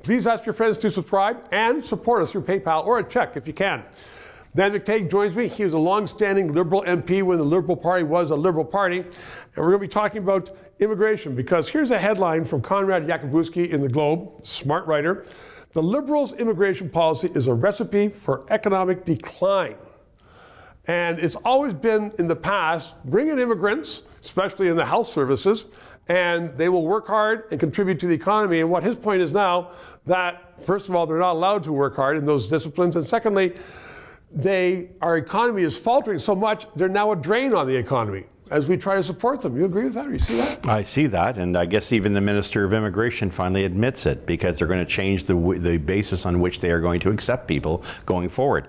Please ask your friends to subscribe and support us through PayPal or a check if you can. Dan McTeague joins me. He was a long-standing Liberal MP when the Liberal Party was a Liberal Party. And we're going to be talking about immigration because here's a headline from Konrad Jakubowski in the Globe, smart writer. The Liberals' immigration policy is a recipe for economic decline. And it's always been in the past, bring in immigrants, especially in the health services, and they will work hard and contribute to the economy. And what his point is now that, first of all, they're not allowed to work hard in those disciplines. And secondly, our economy is faltering so much, they're now a drain on the economy as we try to support them. You agree with that, or you see that? I see that, and I guess even the Minister of Immigration finally admits it because they're going to change the basis on which they are going to accept people going forward.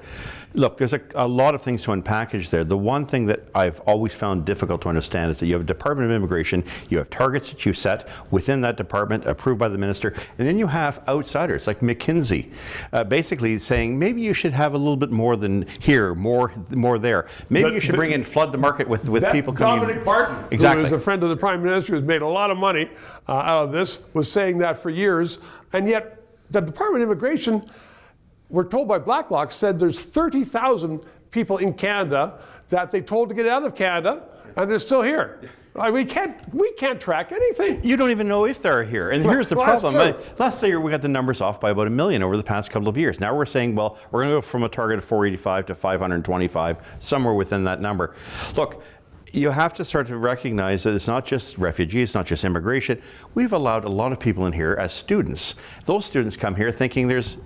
Look, there's a lot of things to unpackage there. The one thing that I've always found difficult to understand is that you have a Department of Immigration, you have targets that you set within that department, approved by the minister, and then you have outsiders like McKinsey, basically saying maybe you should have a little bit more than here, more there. Maybe you should flood the market with people coming. Dominic Barton, exactly, who is a friend of the Prime Minister, who's made a lot of money out of this, was saying that for years, and yet the Department of Immigration, we're told by Blacklock, said there's 30,000 people in Canada that they told to get out of Canada, and they're still here. We can't track anything. You don't even know if they're here. And here's the problem. Last year we got the numbers off by about 1 million over the past couple of years. Now we're saying, well, we're going to go from a target of 485 to 525, somewhere within that number. Look, you have to start to recognize that it's not just refugees, it's not just immigration. We've allowed a lot of people in here as students. Those students come here thinking there's,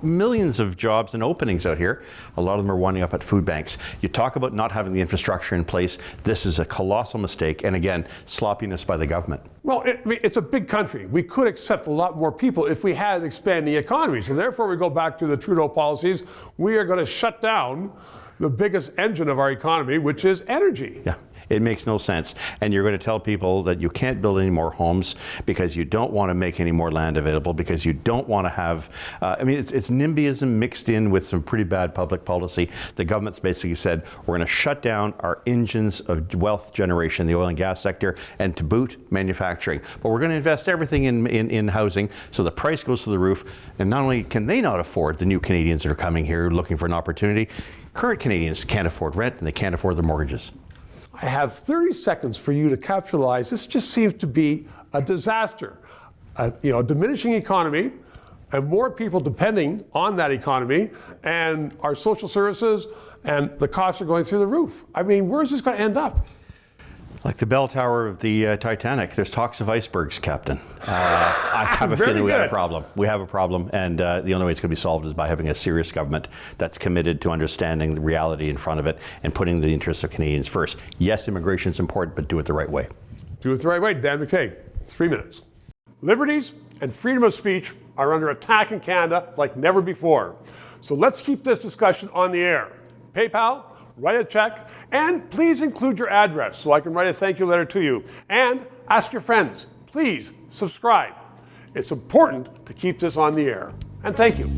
millions of jobs and openings out here. A lot of them are winding up at food banks. You talk about not having the infrastructure in place. This is a colossal mistake, and again, sloppiness by the government. Well, it's a big country. We could accept a lot more people if we had an expanding economy. So therefore, we go back to the Trudeau policies. We are going to shut down the biggest engine of our economy, which is energy. Yeah. It makes no sense. And you're going to tell people that you can't build any more homes because you don't want to make any more land available, because you don't want to have, it's NIMBYism mixed in with some pretty bad public policy. The government's basically said, we're going to shut down our engines of wealth generation, the oil and gas sector, and to boot, manufacturing. But we're going to invest everything in housing, so the price goes to the roof. And not only can they not afford the new Canadians that are coming here looking for an opportunity, current Canadians can't afford rent and they can't afford their mortgages. I have 30 seconds for you to capitalize. This just seems to be a disaster. A diminishing economy and more people depending on that economy, and our social services and the costs are going through the roof. I mean, where is this going to end up? Like the bell tower of the Titanic, there's talks of icebergs, Captain. I have a feeling we have a problem. We have a problem, and the only way it's going to be solved is by having a serious government that's committed to understanding the reality in front of it and putting the interests of Canadians first. Yes, immigration is important, but do it the right way. Do it the right way. Dan McTeague, 3 minutes. Liberties and freedom of speech are under attack in Canada like never before. So let's keep this discussion on the air. PayPal, write a check, and please include your address so I can write a thank you letter to you. And ask your friends, please subscribe. It's important to keep this on the air. And thank you.